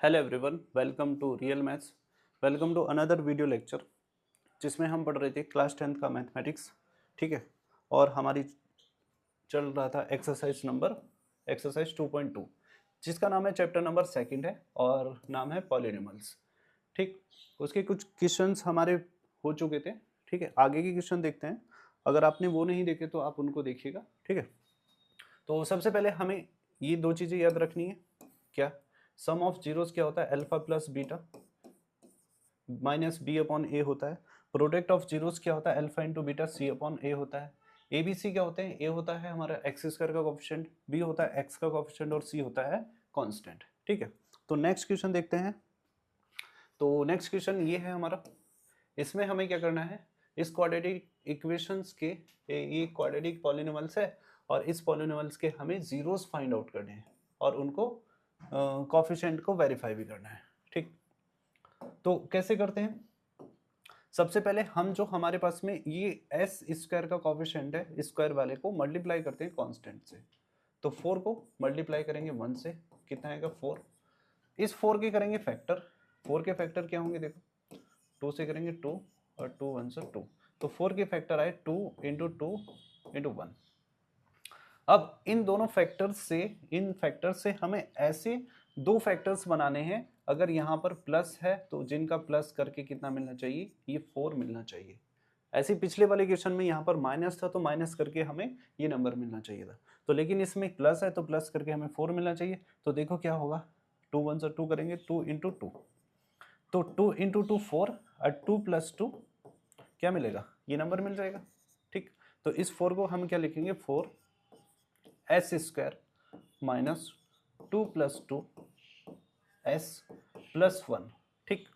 Hello everyone, welcome to real maths. Welcome to another video lecture जिसमें हम पढ़ रहे थे क्लास 10th का मैथमेटिक्स। ठीक है, और हमारी चल रहा था एक्सरसाइज 2.2 जिसका नाम है चैप्टर नंबर सेकंड है और नाम है पॉलिनॉमियल्स। ठीक, उसके कुछ क्वेश्चंस हमारे हो चुके थे। ठीक है, आगे के क्वेश्चन देखते हैं। अगर आपने वो नहीं देखे तो आप उनको देखिएगा। ठीक है, तो सबसे पहले हमें ये दो चीज़ें याद रखनी है। क्या सम ऑफ जीरोस क्या होता है? Alpha plus beta minus B upon A होता है। प्रोडक्ट ऑफ जीरोस क्या होता है? Alpha into beta C upon A होता है। ए बी सी क्या होते हैं? ए होता है हमारा एक्स स्क्वायर का कोफिशिएंट, बी होता है एक्स का कोफिशिएंट और सी होता है कांस्टेंट। ठीक है, तो नेक्स्ट क्वेश्चन देखते हैं। तो नेक्स्ट क्वेश्चन ये है हमारा। इसमें हमें क्या करना है? इस क्वाड्रेटिक इक्वेशंस के ये क्वाड्रेटिक पॉलिनॉमियल्स है और इस पॉलिनॉमियल्स के हमें जीरोस फाइंड आउट करने हैं और उनको कोफिशिएंट को वेरीफाई भी करना है। ठीक, तो कैसे करते हैं? सबसे पहले हम जो हमारे पास में ये एस स्क्वायर का कोफिशिएंट है, स्क्वायर वाले को मल्टीप्लाई करते हैं कांस्टेंट से। तो 4 को मल्टीप्लाई करेंगे 1 से, कितना आएगा 4। इस 4 के करेंगे फैक्टर। 4 के फैक्टर क्या होंगे? देखो, 2 से करेंगे 2 और 2 1 से 2, तो 4 के फैक्टर आए 2 इंटू 2 इंटू 1। अब इन फैक्टर्स से हमें ऐसे दो फैक्टर्स बनाने हैं। अगर यहाँ पर प्लस है तो जिनका प्लस करके कितना मिलना चाहिए? ये 4 मिलना चाहिए। ऐसे पिछले वाले क्वेश्चन में यहाँ पर माइनस था तो माइनस करके हमें ये नंबर मिलना चाहिए था। तो लेकिन इसमें प्लस है तो प्लस करके हमें 4 मिलना चाहिए। तो देखो क्या होगा, 2 1 से 2 करेंगे, 2 इंटू 2, तो 2 इंटू 2 4 और 2 प्लस 2 क्या मिलेगा? ये नंबर मिल जाएगा। ठीक, तो इस 4 को हम क्या लिखेंगे? 4 S square minus 2 plus 2 S plus 1। ठीक,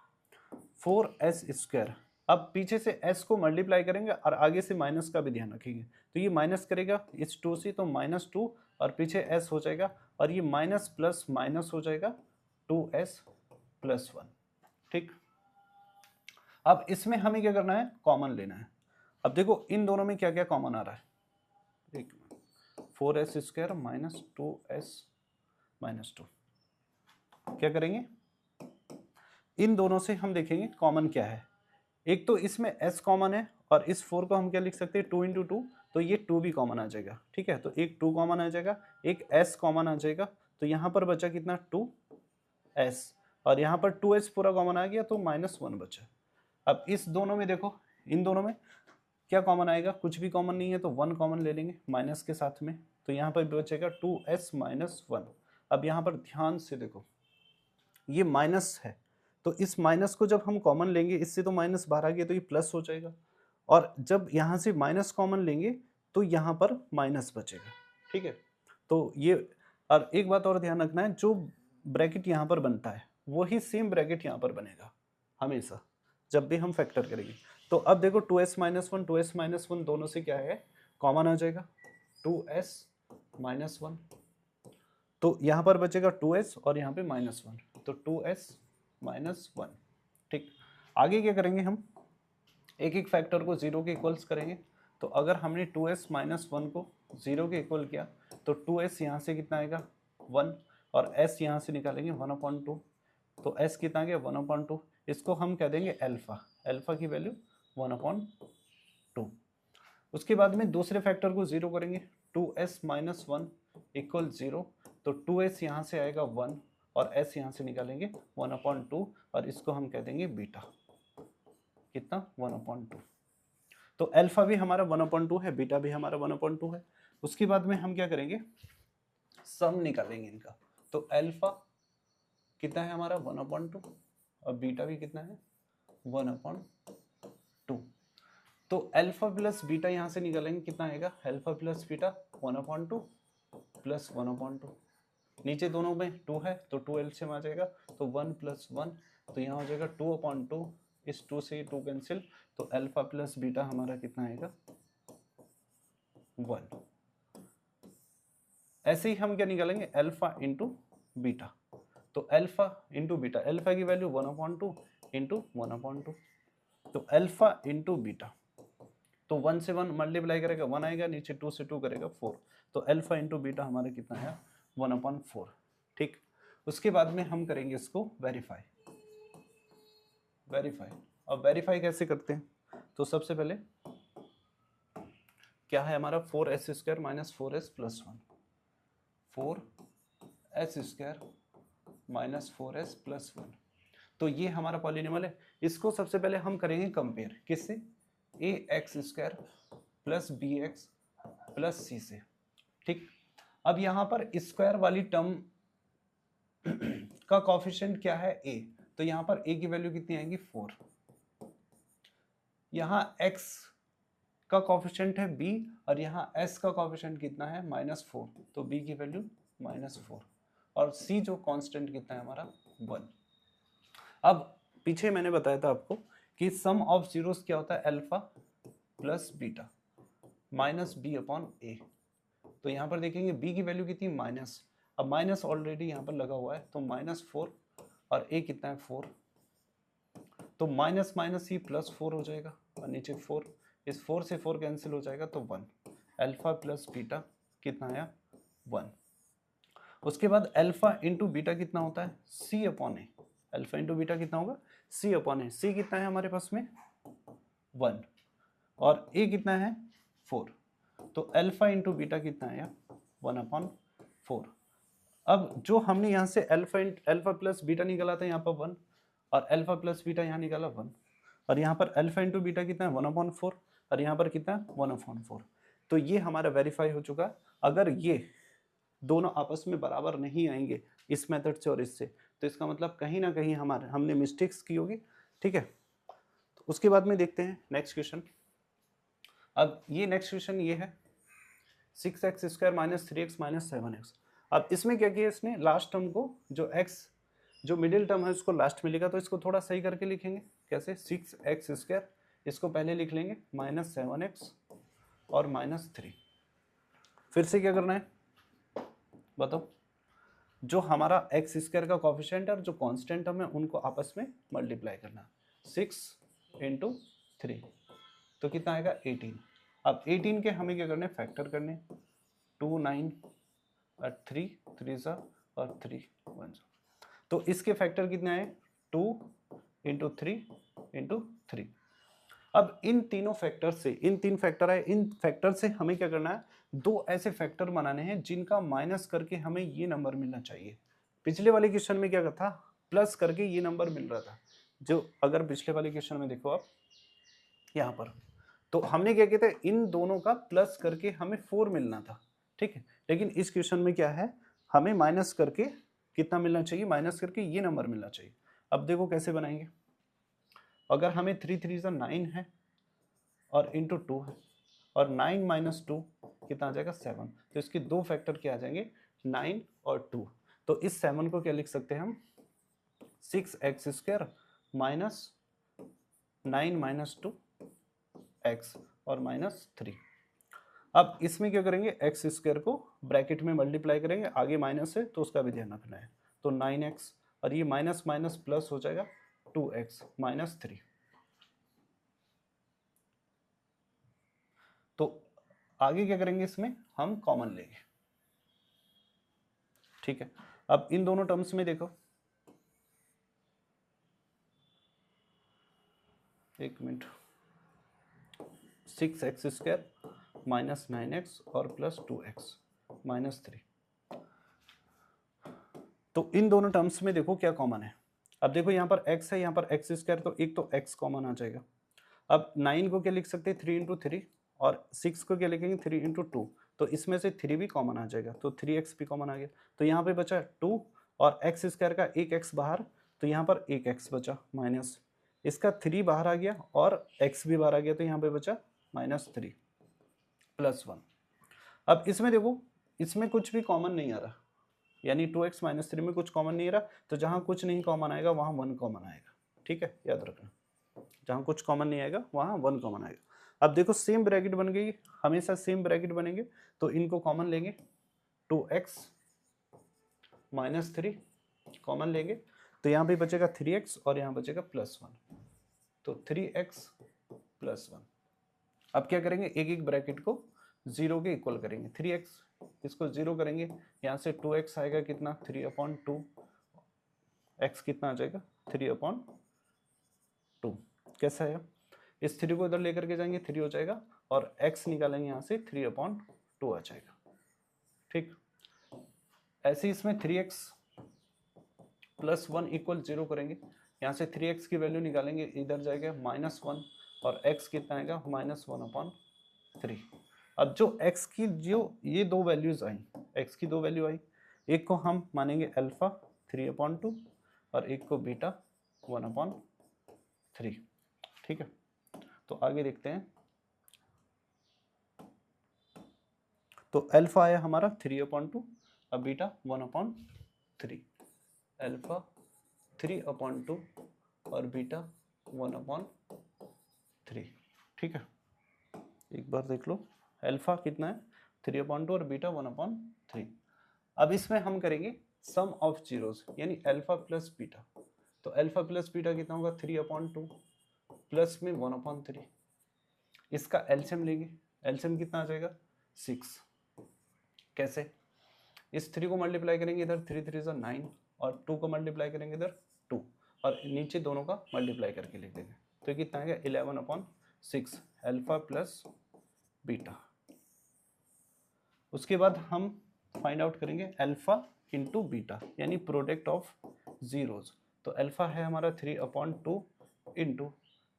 4 एस स्क्वायर। अब पीछे से s को मल्टीप्लाई करेंगे और आगे से माइनस का भी ध्यान रखेंगे। तो ये माइनस करेगा इस 2 से, तो माइनस 2 और पीछे s हो जाएगा और ये माइनस प्लस माइनस हो जाएगा 2s प्लस 1। ठीक, अब इसमें हमें क्या करना है? कॉमन लेना है। अब देखो इन दोनों में क्या क्या कॉमन आ रहा है। एक 4s square minus 2s minus 2, क्या करेंगे? इन दोनों से हम देखेंगे कॉमन क्या है। एक तो इसमें s कॉमन है और इस 4 को हम क्या लिख सकते हैं? 2 इंटू 2, तो ये 2 भी कॉमन आ जाएगा। ठीक है, तो एक 2 कॉमन आ जाएगा, एक s कॉमन आ जाएगा, तो यहाँ पर बचा कितना? 2s, और यहाँ पर 2s पूरा कॉमन आ गया तो माइनस 1 बचा। अब इस दोनों में देखो, इन दोनों में क्या कॉमन आएगा? कुछ भी कॉमन नहीं है तो 1 कॉमन ले लेंगे माइनस के साथ में, तो यहाँ पर बचेगा 2s माइनस 1। अब यहाँ पर ध्यान से देखो, ये माइनस है तो इस माइनस को जब हम कॉमन लेंगे, इससे तो माइनस बाहर आ गया तो ये प्लस हो जाएगा, और जब यहाँ से माइनस कॉमन लेंगे तो यहाँ पर माइनस बचेगा। ठीक है, तो ये, और एक बात और ध्यान रखना है, जो ब्रैकेट यहाँ पर बनता है वही सेम ब्रैकेट यहाँ पर बनेगा हमेशा जब भी हम फैक्टर करेंगे। तो अब देखो 2s माइनस 1, 2s माइनस 1 दोनों से क्या है? कॉमन आ जाएगा 2s माइनस 1, तो यहाँ पर बचेगा 2s और यहाँ पे माइनस 1, तो 2s माइनस 1। ठीक, आगे क्या करेंगे? हम एक एक फैक्टर को 0 के इक्वल्स करेंगे। तो अगर हमने 2s माइनस 1 को 0 के इक्वल किया तो 2s यहाँ से कितना आएगा? 1, और s यहाँ से निकालेंगे 1/2, तो s कितना आ गया? 1/2। इसको हम कह देंगे अल्फा, अल्फा की वैल्यू 1/2। उसके बाद में दूसरे फैक्टर को 0 करेंगे, 2s माइनस 1 इक्वल 0, तो 2s यहाँ से आएगा 1 और s यहाँ से निकालेंगे 1/2 और इसको हम कह देंगे बीटा, कितना? 1/2। तो अल्फा भी हमारा 1/2 है, बीटा भी हमारा 1/2 है। उसके बाद में हम क्या करेंगे? सम निकालेंगे इनका। तो अल्फा कितना है हमारा? 1/2 और बीटा भी कितना है? 1/2। तो अल्फा प्लस बीटा यहाँ से निकालेंगे, कितना आएगा? Alpha plus beta 1/2 plus 1/2। नीचे दोनों में 2 है तो 2 एलसीएम आ जाएगा, तो 1 प्लस 1, तो यहाँ हो जाएगा 2/2। इस 2 से 2 कैंसिल, तो अल्फा प्लस बीटा हमारा कितना आएगा? 1। ऐसे ही हम क्या निकालेंगे? Alpha into beta. तो अल्फा इंटू बीटा, अल्फा की वैल्यू 1/2 इंटू 1/2, तो अल्फा इंटू बीटा, तो 1 से 1 मल्टीप्लाई करेगा 1 आएगा, नीचे 2 से 2 करेगा 4, तो अल्फा इंटू बीटा हमारा कितना है? 1/4। ठीक, उसके बाद में हम करेंगे इसको वेरीफाई। अब वेरीफाई कैसे करते हैं? तो सबसे पहले क्या है हमारा 4s² minus 4s plus 1, 4s² minus 4s plus 1। तो ये हमारा पॉलिनोमियल है। इसको सबसे पहले हम करेंगे कंपेयर, किससे? ax² plus bx plus c से। ठीक, अब यहाँ पर स्क्वायर वाली टर्म का कोफिशिएंट क्या है? a। तो यहाँ पर a की वैल्यू कितनी आएगी? 4। यहाँ x का कोफिशिएंट है b और यहाँ s का कोफिशिएंट कितना है? -4। तो b की वैल्यू -4 और c जो कांस्टेंट कितना है हमारा? 1। अब पीछे मैंने बताया था आपको कि सम ऑफ जीरोस क्या होता है? Alpha plus beta minus b upon a। तो यहाँ पर देखेंगे b की वैल्यू कितनी? माइनस। अब माइनस ऑलरेडी यहाँ पर लगा हुआ है तो -4 और a कितना है? 4। तो माइनस माइनस ही +4 हो जाएगा और नीचे 4, इस 4 से 4 कैंसिल हो जाएगा तो 1। अल्फा प्लस बीटा कितना आया? 1। उसके बाद अल्फा इंटू बीटा कितना होता है? c अपॉन ए। अल्फा इंटू बीटा कितना होगा? c अपॉन ए। c कितना है हमारे पास में? 1 और a कितना है? 4। तो अल्फा इंटू बीटा कितना आया? 1/4। अब जो हमने यहाँ से अल्फा प्लस बीटा निकाला था यहाँ पर 1 और अल्फा प्लस बीटा यहाँ निकाला 1 और यहाँ पर अल्फा इंटू बीटा कितना है? 1/4 और यहाँ पर कितना है? 1/4। तो ये हमारा वेरीफाई हो चुका। अगर ये दोनों आपस में बराबर नहीं आएंगे इस मेथड से और इससे, तो इसका मतलब कहीं ना कहीं हमने मिस्टेक्स की होगी। ठीक है, तो उसके बाद में देखते हैं नेक्स्ट क्वेश्चन। अब ये नेक्स्ट क्वेश्चन ये है 6x² minus 3x minus 7x। अब इसमें क्या किया इसने? लास्ट टर्म को, जो x जो मिडिल टर्म है उसको लास्ट में लिखा, तो इसको थोड़ा सही करके लिखेंगे। कैसे? 6x², इसको पहले लिख लेंगे -7x और -3। फिर से क्या करना है बताओ? जो हमारा x² का कोफिशिएंट है और जो कांस्टेंट टर्म है उनको आपस में मल्टीप्लाई करना। 6 × 3 तो कितना आएगा? 18। अब 18 के हमें क्या करने? फैक्टर करने। 2 9 और 3 3 और 3 1। तो इसके फैक्टर कितने आए? 2 × 3 × 3। अब इन तीनों फैक्टर से, इन 3 फैक्टर आए, इन फैक्टर से हमें क्या करना है? 2 ऐसे फैक्टर बनाने हैं जिनका माइनस करके हमें ये नंबर मिलना चाहिए। पिछले वाले क्वेश्चन में क्या था? प्लस करके ये नंबर मिल रहा था। जो अगर पिछले वाले क्वेश्चन में देखो आप यहाँ पर, तो हमने क्या किया था? इन दोनों का प्लस करके हमें 4 मिलना था। ठीक है, लेकिन इस क्वेश्चन में क्या है? हमें माइनस करके कितना मिलना चाहिए? माइनस करके ये नंबर मिलना चाहिए। अब देखो कैसे बनाएंगे। अगर हमें 3 3 9 है और इंटू 2 है और 9 - 2 कितना आ जाएगा? 7। तो इसके दो फैक्टर क्या आ जाएंगे? 9 और 2। तो इस 7 को क्या लिख सकते हैं हम? 6x² माइनस 9 - 2x और -3। अब इसमें क्या करेंगे? x² को ब्रैकेट में मल्टीप्लाई करेंगे, आगे माइनस है तो उसका भी ध्यान रखना है। तो 9x और ये माइनस माइनस प्लस हो जाएगा 2x -3। तो आगे क्या करेंगे? इसमें हम कॉमन लेंगे। ठीक है, अब इन दोनों टर्म्स में देखो, एक मिनट, 6x² माइनस 9x और प्लस 2x -3। तो इन दोनों टर्म्स में देखो क्या कॉमन है। अब देखो यहाँ पर x है, यहाँ पर x², तो एक तो x कॉमन आ जाएगा। अब 9 को क्या लिख सकते हैं? 3 × 3 और 6 को क्या लिखेंगे? 3 × 2। तो इसमें से 3 भी कॉमन आ जाएगा, तो 3x भी कॉमन आ गया। तो यहाँ पे बचा 2 और x² का एक x बाहर, तो यहाँ पर एक x बचा माइनस, इसका 3 बाहर आ गया और x भी बाहर आ गया, तो यहाँ पे बचा -3 + 1। अब इसमें देखो, इसमें कुछ भी कॉमन नहीं आ रहा, यानी 2x - 3 में कुछ कॉमन नहीं आ रहा, तो जहाँ कुछ नहीं कॉमन आएगा वहाँ 1 कॉमन आएगा। ठीक है, याद रखना, जहाँ कुछ कॉमन नहीं आएगा वहाँ 1 कॉमन आएगा। अब देखो सेम ब्रैकेट बन गई, हमेशा सेम ब्रैकेट बनेंगे, तो इनको कॉमन लेंगे। 2x -3 कॉमन लेंगे, तो यहाँ पे बचेगा 3x और यहाँ बचेगा +1, तो 3x + 1। अब क्या करेंगे? एक एक ब्रैकेट को 0 के इक्वल करेंगे। 3x इसको 0 करेंगे, यहाँ से 2x आएगा कितना? 3/2 x कितना आ जाएगा 3/2। कैसा है, इस 3 को इधर लेकर के जाएंगे 3 हो जाएगा और x निकालेंगे यहाँ से 3/2 आ जाएगा। ठीक, ऐसे इसमें 3x + 1 = 0 करेंगे, यहाँ से 3x की वैल्यू निकालेंगे, इधर जाएगा -1 और x कितना आएगा -1/3। अब जो x की जो ये दो वैल्यूज आई, x की दो वैल्यू आई, एक को हम मानेंगे अल्फा 3/2 और एक को बीटा 1/3। ठीक है, तो आगे देखते हैं। तो अल्फा आया हमारा 3/2 और बीटा 1/3। अल्फा 3/2 और बीटा 1/3। ठीक है, एक बार देख लो, अल्फा कितना है 3/2 और बीटा 1/3। अब इसमें हम करेंगे सम ऑफ जीरोस, यानी अल्फा प्लस बीटा। तो अल्फा प्लस बीटा कितना होगा 3/2 प्लस में 1/3। इसका एलसीएम लेंगे, एलसीएम कितना आ जाएगा 6। कैसे, इस 3 को मल्टीप्लाई करेंगे इधर 3 3 9 और 2 को मल्टीप्लाई करेंगे इधर 2 और नीचे दोनों का मल्टीप्लाई करके लिख देंगे, तो ये कितना आएगा 11/6 अल्फा प्लस बीटा। उसके बाद हम फाइंड आउट करेंगे अल्फा इंटू बीटा, यानी प्रोडक्ट ऑफ जीरोज। तो अल्फा है हमारा 3/2 इंटू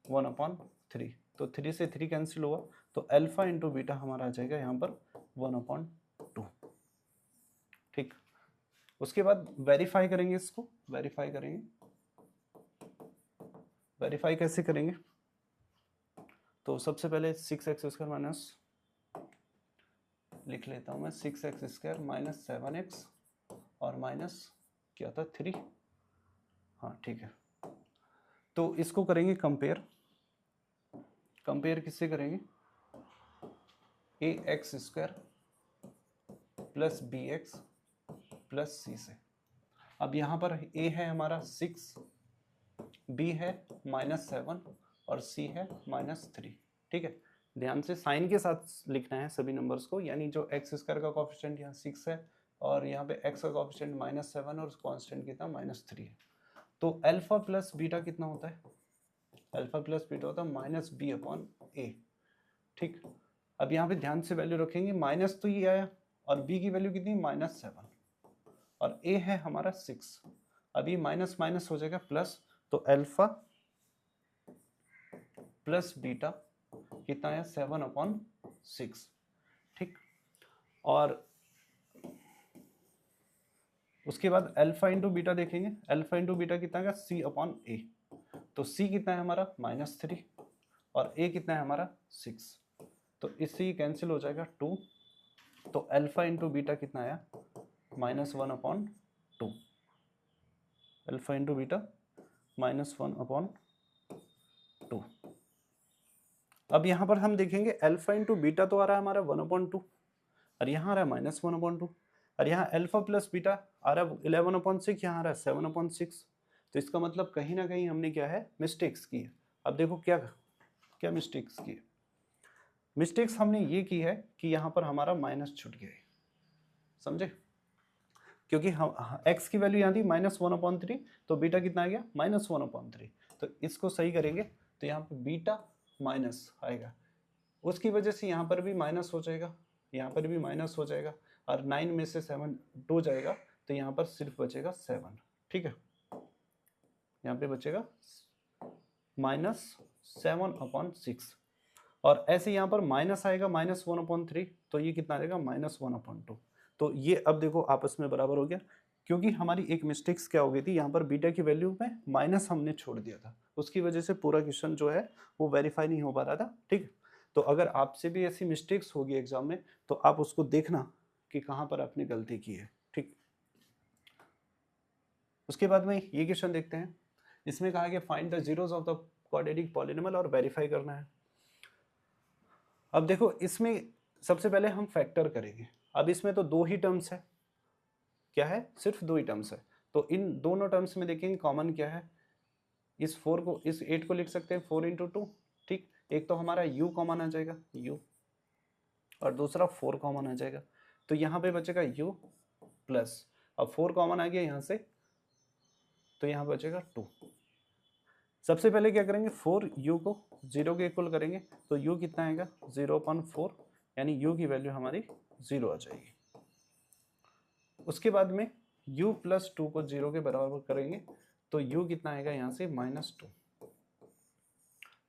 1/3, तो 3 से 3 कैंसिल हुआ, तो अल्फा इंटू बीटा हमारा आ जाएगा यहाँ पर 1/2। ठीक, उसके बाद वेरीफाई करेंगे, इसको वेरीफाई करेंगे। वेरीफाई कैसे करेंगे, तो सबसे पहले 6x² माइनस लिख लेता हूं मैं, 6x² माइनस 7x और माइनस क्या था 3। हाँ ठीक है, तो इसको करेंगे कंपेयर। कंपेयर किससे करेंगे, ax² plus bx plus c से। अब यहाँ पर a है हमारा 6, b है -7 और c है -3। ठीक है, ध्यान से साइन के साथ लिखना है सभी नंबर्स को, यानी जो x² का कोएफिशिएंट यहाँ 6 है और यहाँ पे x का कोएफिशिएंट -7 और कांस्टेंट कितना -3 है। तो अल्फा प्लस बीटा कितना होता है, अल्फा प्लस बीटा होता है -b/a। ठीक, अब यहाँ पे ध्यान से वैल्यू रखेंगे, माइनस तो ये आया और b की वैल्यू कितनी -7 और a है हमारा 6। अब ये माइनस माइनस हो जाएगा प्लस, तो अल्फा प्लस बीटा कितना है 7/6। ठीक, और उसके बाद अल्फा इंटू बीटा देखेंगे, अल्फा इंटू बीटा कितना है c/a। तो c कितना है हमारा -3 और a कितना है हमारा 6, तो इससे ये कैंसिल हो जाएगा 2। तो अल्फा इंटू बीटा कितना आया -1/2। Alpha into beta -1/2। अब यहाँ पर हम देखेंगे अल्फा इंटू बीटा तो आ रहा है हमारा 1/2 और यहाँ आ रहा है -1/2 और यहाँ अल्फा प्लस बीटा आ रहा है 11/6, यहाँ आ रहा है 7/6। तो इसका मतलब कहीं ना कहीं हमने क्या है मिस्टेक्स की है। अब देखो क्या क्या मिस्टेक्स की है। मिस्टेक्स हमने ये की है कि यहाँ पर हमारा माइनस छूट गया है, समझे, क्योंकि हम x की वैल्यू यहाँ थी -1/3, तो बीटा कितना आ गया -1/3। तो इसको सही करेंगे तो यहाँ पे बीटा माइनस आएगा, उसकी वजह से यहाँ पर भी माइनस हो जाएगा, यहाँ पर भी माइनस हो जाएगा और 9 में से 7 2 जाएगा, तो यहाँ पर सिर्फ बचेगा 7। ठीक है, यहाँ पे बचेगा -7/6 और ऐसे यहाँ पर माइनस आएगा -1/3, तो ये कितना आएगा -1/2। तो ये अब देखो आपस में बराबर हो गया, क्योंकि हमारी एक मिस्टेक्स क्या हो गई थी, यहाँ पर बीटा की वैल्यू में माइनस हमने छोड़ दिया था, उसकी वजह से पूरा क्वेश्चन जो है वो वेरीफाई नहीं हो पा रहा था। ठीक, तो अगर आपसे भी ऐसी मिस्टेक्स होगी एग्जाम में तो आप उसको देखना कि कहाँ पर आपने गलती की है। ठीक, उसके बाद में ये क्वेश्चन देखते हैं। इसमें कहा कि find the zeros of the quadratic polynomial और वेरीफाई करना है। अब देखो इसमें सबसे पहले हम फैक्टर करेंगे। अब इसमें तो दो ही टर्म्स है, क्या है सिर्फ दो ही टर्म्स है, तो इन दोनों टर्म्स में देखेंगे कॉमन क्या है। इस 4 को इस 8 को लिख सकते हैं 4 × 2। ठीक, एक तो हमारा u कॉमन आ जाएगा u और दूसरा 4 कॉमन आ जाएगा, तो यहाँ पे बचेगा u प्लस, अब 4 कॉमन आ गया यहाँ से तो यहाँ बचेगा 2। सबसे पहले क्या करेंगे, 4u को 0 के इक्वल करेंगे, तो u कितना आएगा 0/4, यानी u की वैल्यू हमारी 0 आ जाएगी। उसके बाद में u + 2 को 0 के बराबर करेंगे, तो u कितना आएगा यहाँ से -2।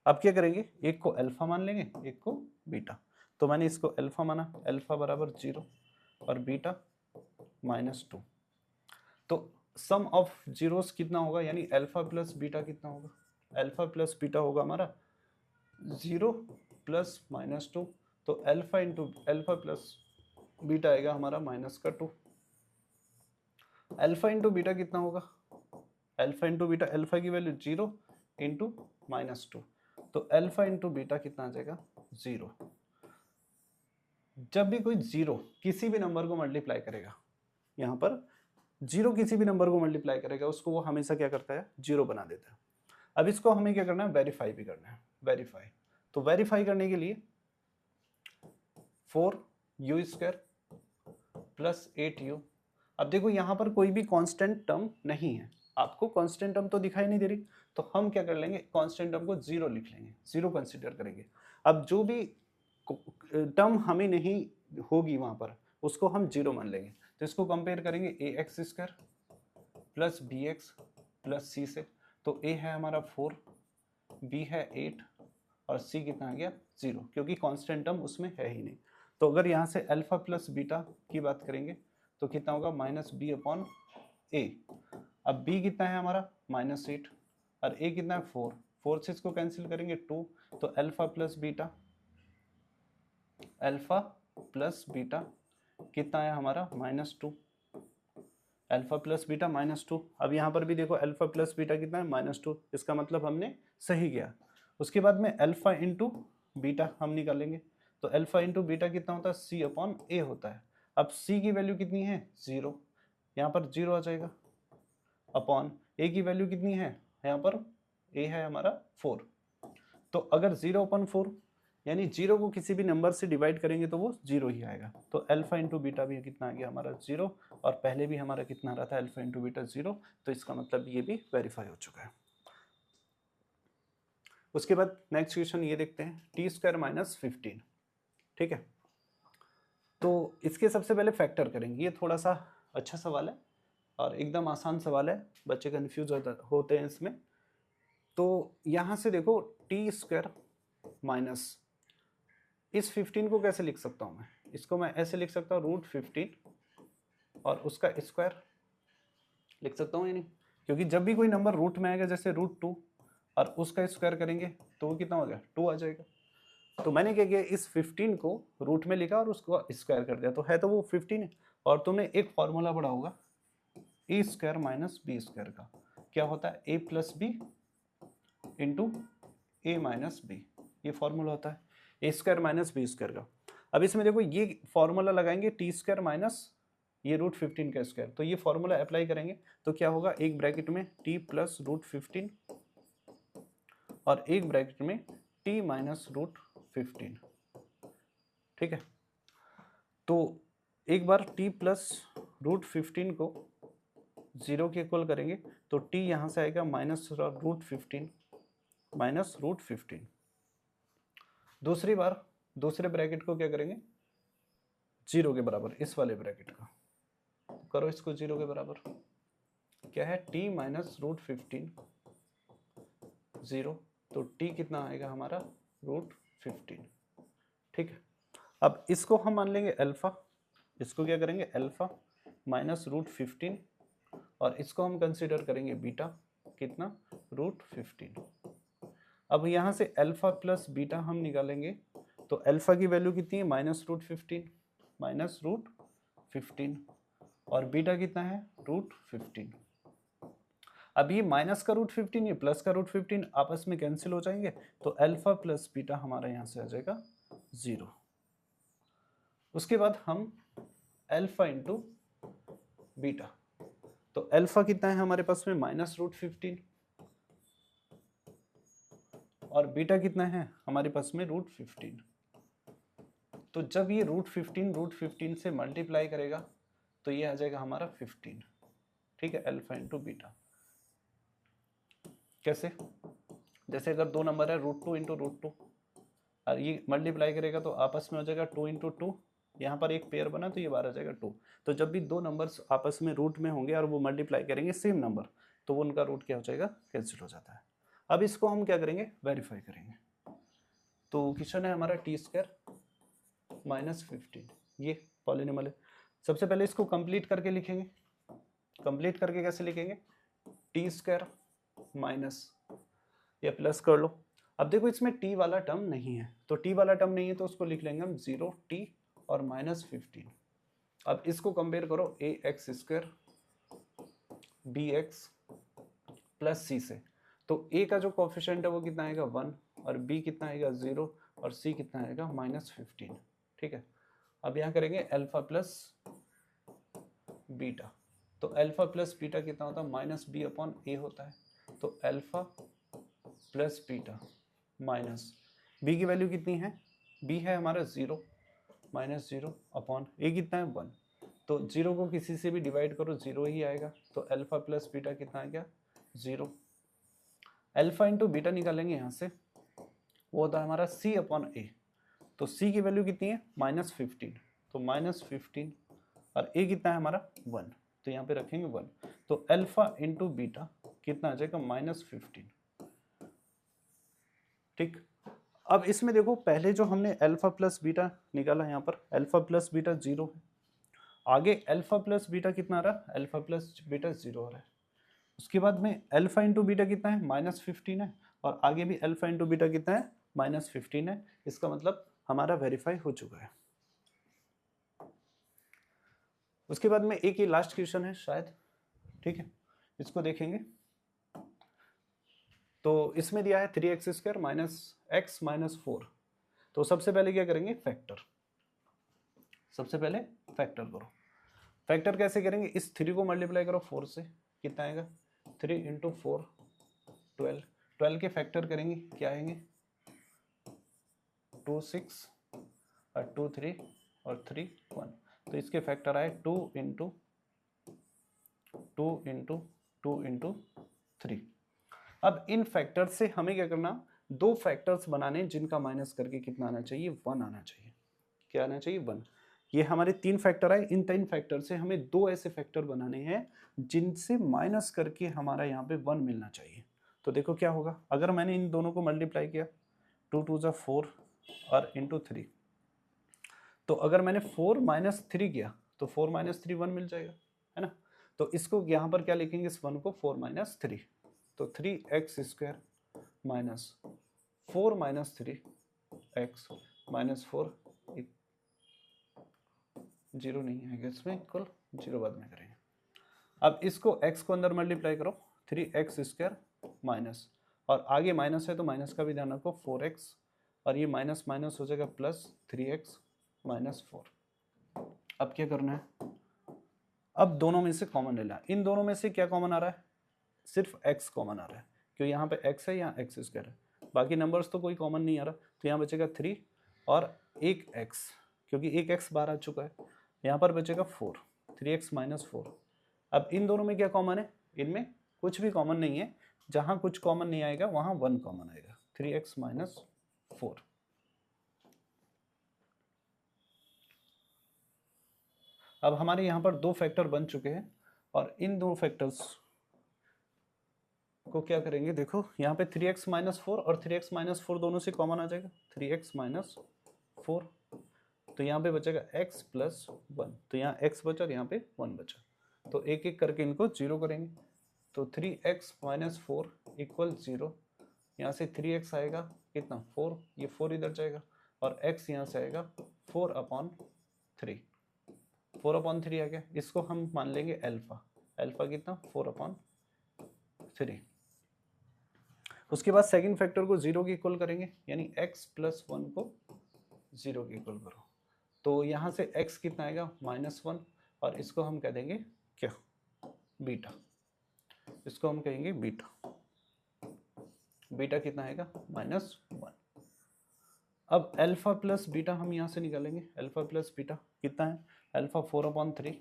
अब क्या करेंगे, एक को अल्फा मान लेंगे, एक को बीटा। तो मैंने इसको अल्फा माना, अल्फा बराबर 0 और बीटा -2। तो सम ऑफ जीरोस कितना होगा, यानी अल्फा प्लस बीटा कितना होगा, अल्फा प्लस बीटा होगा हमारा 0 + -2। तो alpha into alpha plus beta आएगा हमारा -2। अल्फा इंटू बीटा कितना होगा, अल्फा इंटू बीटा, अल्फा की वैल्यू 0 इंटू -2, तो अल्फा इंटू बीटा कितना आ जाएगा 0। जब भी कोई 0 किसी भी नंबर को मल्टीप्लाई करेगा, यहाँ पर 0 किसी भी नंबर को मल्टीप्लाई करेगा, उसको वो हमेशा क्या करता है, 0 बना देता है। अब इसको हमें क्या करना है, वेरीफाई भी करना है, वेरीफाई। तो वेरीफाई करने के लिए 4u² + 8u। अब देखो यहाँ पर कोई भी कांस्टेंट टर्म नहीं है, आपको कांस्टेंट टर्म तो दिखाई नहीं दे रही, तो हम क्या कर लेंगे, कांस्टेंट टर्म को 0 लिख लेंगे, 0 कंसीडर करेंगे। अब जो भी टर्म हमें नहीं होगी वहां पर, उसको हम 0 मान लेंगे। तो इसको कंपेयर करेंगे ax² + bx + c से। तो a है हमारा 4, b है 8 और c कितना आ गया 0, क्योंकि कांस्टेंट टर्म उसमें है ही नहीं। तो अगर यहाँ से अल्फा प्लस बीटा की बात करेंगे तो कितना होगा -b/a। अब b कितना है हमारा -8 और a कितना है 4, 4 से इसको कैंसिल करेंगे 2, तो अल्फा प्लस बीटा कितना है हमारा -2, अल्फा प्लस बीटा -2। अब यहाँ पर भी देखो अल्फा प्लस बीटा कितना है -2, इसका मतलब हमने सही किया। उसके बाद में अल्फा इंटू बीटा हम निकालेंगे, तो अल्फा इंटू बीटा कितना होता है c/a होता है। अब c की वैल्यू कितनी है 0, यहाँ पर 0 आ जाएगा, अपॉन a की वैल्यू कितनी है, यहाँ पर a है हमारा 4। तो अगर 0/4 यानी 0 को किसी भी नंबर से डिवाइड करेंगे तो वो 0 ही आएगा। तो अल्फा इंटू बीटा भी कितना आ गया हमारा 0, और पहले भी हमारा कितना आ रहा था अल्फा इंटू बीटा 0, तो इसका मतलब ये भी वेरीफाई हो चुका है। उसके बाद नेक्स्ट क्वेश्चन ये देखते हैं, t² - 15। ठीक है, तो इसके सबसे पहले फैक्टर करेंगे। ये थोड़ा सा अच्छा सवाल है और एकदम आसान सवाल है, बच्चे कन्फ्यूज होते हैं इसमें। तो यहाँ से देखो t² माइनस, इस 15 को कैसे लिख सकता हूँ मैं, इसको मैं ऐसे लिख सकता हूँ √15 और उसका स्क्वायर लिख सकता हूँ या नहीं, क्योंकि जब भी कोई नंबर रूट में आएगा, जैसे √2 और उसका स्क्वायर करेंगे तो वो कितना हो गया 2 आ जाएगा। तो मैंने क्या किया, इस 15 को रूट में लिखा और उसको स्क्वायर कर दिया, तो है तो वो 15 है। और तुमने एक फॉर्मूला पढ़ा होगा a² - b² का, क्या होता है a + b into a - b, ये फॉर्मूला होता है a² - b² का। अब इसमें देखो ये फॉर्मूला लगाएंगे t² माइनस ये √15 का स्क्वायर, तो ये फॉर्मूला अप्लाई करेंगे तो क्या होगा, एक ब्रैकेट में t + √15 और एक ब्रैकेट में t - √15। ठीक है, तो एक बार t + √15 को 0 के इक्वल करेंगे तो t यहाँ से आएगा -√15। दूसरी बार दूसरे ब्रैकेट को क्या करेंगे 0 के बराबर, इस वाले ब्रैकेट का करो इसको 0 के बराबर, क्या है t - √15 0, तो t कितना आएगा हमारा √15। ठीक है, अब इसको हम मान लेंगे अल्फा, इसको क्या करेंगे अल्फा -√15 और इसको हम कंसीडर करेंगे बीटा, कितना √15। अब यहाँ से अल्फा प्लस बीटा हम निकालेंगे तो अल्फा की वैल्यू कितनी है -√15 और बीटा कितना है √15। अब ये माइनस का √15 ये प्लस का √15 आपस में कैंसिल हो जाएंगे, तो अल्फा प्लस बीटा हमारा यहाँ से आ जाएगा 0। उसके बाद हम अल्फा इंटू बीटा, तो अल्फा कितना है हमारे पास में -√15 और बीटा कितना है हमारे पास में √15। तो जब ये √15 से मल्टीप्लाई करेगा तो ये आ जाएगा हमारा 15। ठीक है, अल्फा इंटू बीटा, कैसे, जैसे अगर दो नंबर है √2 इंटू √2 और ये मल्टीप्लाई करेगा तो आपस में हो जाएगा 2 इंटू 2, यहाँ पर एक पेयर बना तो ये बार आ जाएगा 2। तो जब भी दो नंबर्स आपस में रूट में होंगे और वो मल्टीप्लाई करेंगे सेम नंबर, तो वो उनका रूट क्या हो जाएगा, कैंसिल हो जाता है। अब इसको हम क्या करेंगे, वेरीफाई करेंगे। तो क्वेश्चन है हमारा t² -15, ये पॉलिनॉमियल है। सबसे पहले इसको कंप्लीट करके लिखेंगे। कंप्लीट करके कैसे लिखेंगे, t² माइनस, या प्लस कर लो। अब देखो इसमें t वाला टर्म नहीं है, तो t वाला टर्म नहीं है तो उसको लिख लेंगे हम 0t और -15। अब इसको कंपेयर करो ax² bx प्लस c से, तो a का जो कोफिशिएंट है वो कितना आएगा 1 और b कितना आएगा 0 और c कितना आएगा -15। ठीक है, अब यहाँ करेंगे अल्फा प्लस बीटा, तो अल्फा प्लस बीटा कितना होता है -b/a होता है। तो alpha plus beta minus b की वैल्यू कितनी है, b है हमारा 0 -0/a कितना है 1, तो 0 को किसी से भी डिवाइड करो 0 ही आएगा। तो अल्फा प्लस बीटा कितना आ गया 0। अल्फा इंटू बीटा निकालेंगे यहाँ से, वो होता है हमारा c/a, तो c की वैल्यू कितनी है -15, तो -15 और a कितना है हमारा 1, तो यहाँ पे रखेंगे 1, तो अल्फा इंटू बीटा कितना आ जाएगा -15। ठीक, अब इसमें देखो पहले जो हमने अल्फा प्लस बीटा निकाला, यहाँ पर अल्फा प्लस बीटा 0 है, आगे अल्फा प्लस बीटा कितना आ रहा है, अल्फा प्लस बीटा 0 आ रहा है। उसके बाद में अल्फा इंटू बीटा कितना है -15 है, और आगे भी अल्फा इंटू बीटा कितना है -15 है। इसका मतलब हमारा वेरीफाई हो चुका है। उसके बाद में एक ही लास्ट क्वेश्चन है शायद, ठीक है, इसको देखेंगे। तो इसमें दिया है 3x² -x -4, तो सबसे पहले क्या करेंगे, फैक्टर, सबसे पहले फैक्टर करो। फैक्टर कैसे करेंगे, इस 3 को मल्टीप्लाई करो 4 से, कितना आएगा 3 इंटू 4 12, 12 के फैक्टर करेंगे क्या आएंगे 2 6 और 2 3 और 3 1, तो इसके फैक्टर आए 2 इंटू 2 इंटू 2 इंटू 3। अब इन फैक्टर से हमें क्या करना, दो फैक्टर्स बनाने जिनका माइनस करके कितना आना चाहिए 1 आना चाहिए। क्या आना चाहिए 1। ये हमारे 3 फैक्टर आए, इन 3 फैक्टर से हमें दो ऐसे फैक्टर बनाने हैं जिनसे माइनस करके हमारा यहाँ पे 1 मिलना चाहिए। तो देखो क्या होगा, अगर मैंने इन दोनों को मल्टीप्लाई किया 2 2 जा 4 और इंटू 3, तो अगर मैंने 4 - 3 किया तो 4 - 3 1 मिल जाएगा, है ना। तो इसको यहाँ पर क्या लिखेंगे, इस 1 को 4 - 3, तो 3x² माइनस 4 - 3x -4, 0 नहीं आएगा इसमें, इक्वल 0 बाद में करेंगे। अब इसको x को अंदर मल्टीप्लाई करो 3x² माइनस, और आगे माइनस है तो माइनस का भी ध्यान रखो 4x, और ये माइनस माइनस हो जाएगा प्लस 3x -4। अब क्या करना है, अब दोनों में से कॉमन ले लेना। इन दोनों में से क्या कॉमन आ रहा है, सिर्फ x कॉमन आ रहा है, क्योंकि यहाँ पे x है, यहाँ x² है, बाकी नंबर्स तो कोई कॉमन नहीं आ रहा, तो यहाँ बचेगा 3 और एक x, क्योंकि एक x बाहर आ चुका है, यहाँ पर बचेगा 4, 3x -4। अब इन दोनों में क्या कॉमन है, इनमें कुछ भी कॉमन नहीं है, जहाँ कुछ कॉमन नहीं आएगा वहाँ 1 कॉमन आएगा, 3x -4। अब हमारे यहाँ पर दो फैक्टर बन चुके हैं, और इन दो फैक्टर्स को क्या करेंगे, देखो यहाँ पे 3x -4 और 3x -4 दोनों से कॉमन आ जाएगा, 3x -4, तो यहाँ पे बचेगा x + 1, तो यहाँ x बचा और यहाँ पे 1 बचा, तो एक एक करके इनको 0 करेंगे। तो 3x -4 = 0, यहाँ से 3x आएगा कितना 4, ये 4 इधर जाएगा, और x यहाँ से आएगा 4/3, 4/3 आ गया। इसको हम मान लेंगे अल्फा, अल्फा कितना 4/3। उसके बाद सेकंड फैक्टर को 0 के इक्वल करेंगे, यानी x + 1 को 0 के इक्वल करो, तो यहाँ से x कितना आएगा -1, और इसको हम कह देंगे क्या, बीटा, इसको हम कहेंगे बीटा, बीटा कितना आएगा -1। अब अल्फा प्लस बीटा हम यहाँ से निकालेंगे, अल्फा प्लस बीटा कितना है, अल्फा 4/3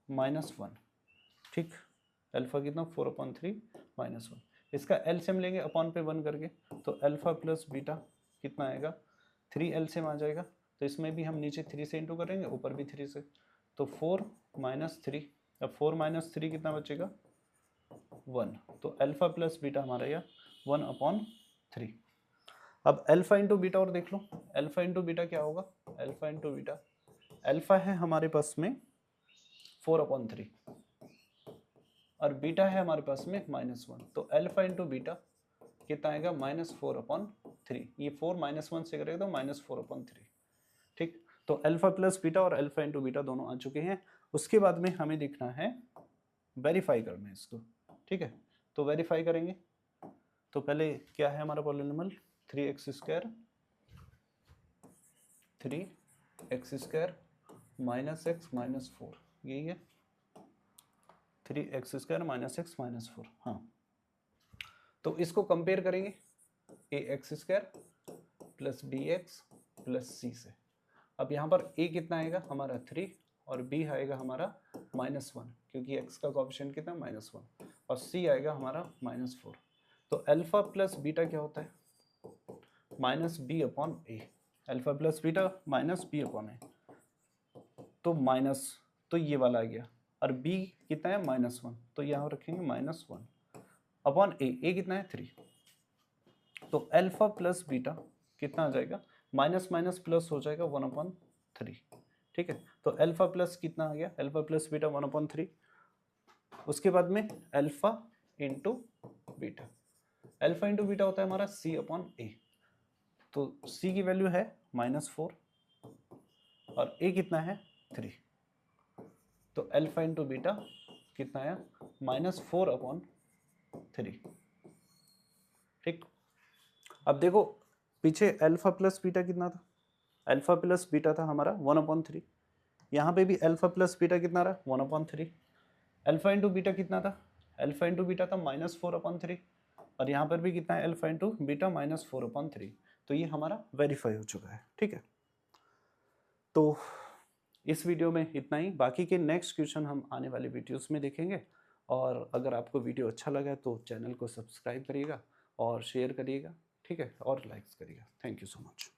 -1, ठीक, अल्फा कितना 4/3 -1। इसका एलसीएम लेंगे अपॉन पे 1 करके, तो अल्फा प्लस बीटा कितना आएगा 3 एलसीएम आ जाएगा। तो इसमें भी हम नीचे 3 से इंटू करेंगे, ऊपर भी 3 से, तो 4 - 3। अब 4 - 3 कितना बचेगा 1। तो अल्फा प्लस बीटा हमारा यह 1/3। अब अल्फा इंटू बीटा और देख लो, अल्फा इंटू बीटा क्या होगा, अल्फा इंटू बीटा, अल्फा है हमारे पास में 4/3 और बीटा है हमारे पास में -1। तो अल्फा इंटू बीटा कितना आएगा -4/3। ये 4 -1 से करेगा तो -4/3। ठीक, तो अल्फा प्लस बीटा और अल्फा इंटू बीटा दोनों आ चुके हैं। उसके बाद में हमें देखना है, वेरीफाई करना है इसको। ठीक है, तो वेरीफाई करेंगे तो पहले क्या है हमारा पॉलिनोमियल 3x² -x -4, यही है 3x² -x -4। हाँ, तो इसको कंपेयर करेंगे ax² plus bx plus c से। अब यहाँ पर a कितना आएगा हमारा 3 और b आएगा हमारा -1, क्योंकि x का कोएफिशिएंट कितना -1, और c आएगा हमारा -4। तो अल्फा प्लस बीटा क्या होता है -b/a, alpha plus beta -b/a, तो माइनस, तो ये वाला आ गया, और b कितना है -1, तो यहाँ रखेंगे -1/a कितना है 3। तो अल्फा प्लस बीटा कितना आ जाएगा, माइनस माइनस प्लस हो जाएगा 1/3। ठीक है, तो अल्फा प्लस कितना आ गया, अल्फा प्लस बीटा 1/3। उसके बाद में alpha into beta, alpha into beta होता है हमारा c/a, तो c की वैल्यू है -4 और a कितना है 3, तो अल्फा इंटू बीटा कितना आया -4/3। ठीक, अब देखो पीछे अल्फा प्लस बीटा कितना था, अल्फा प्लस बीटा था हमारा 1/3, यहाँ पे भी अल्फा प्लस बीटा कितना रहा 1/3। अल्फा इंटू बीटा कितना था, अल्फा इंटू बीटा था -4/3, और यहाँ पर भी कितना है अल्फा इंटू बीटा -4/3। तो ये हमारा वेरीफाई हो चुका है। ठीक है, तो इस वीडियो में इतना ही, बाकी के नेक्स्ट क्वेश्चन हम आने वाले वीडियोस में देखेंगे। और अगर आपको वीडियो अच्छा लगा तो चैनल को सब्सक्राइब करिएगा और शेयर करिएगा। ठीक है, और लाइक्स करिएगा। Thank you so much.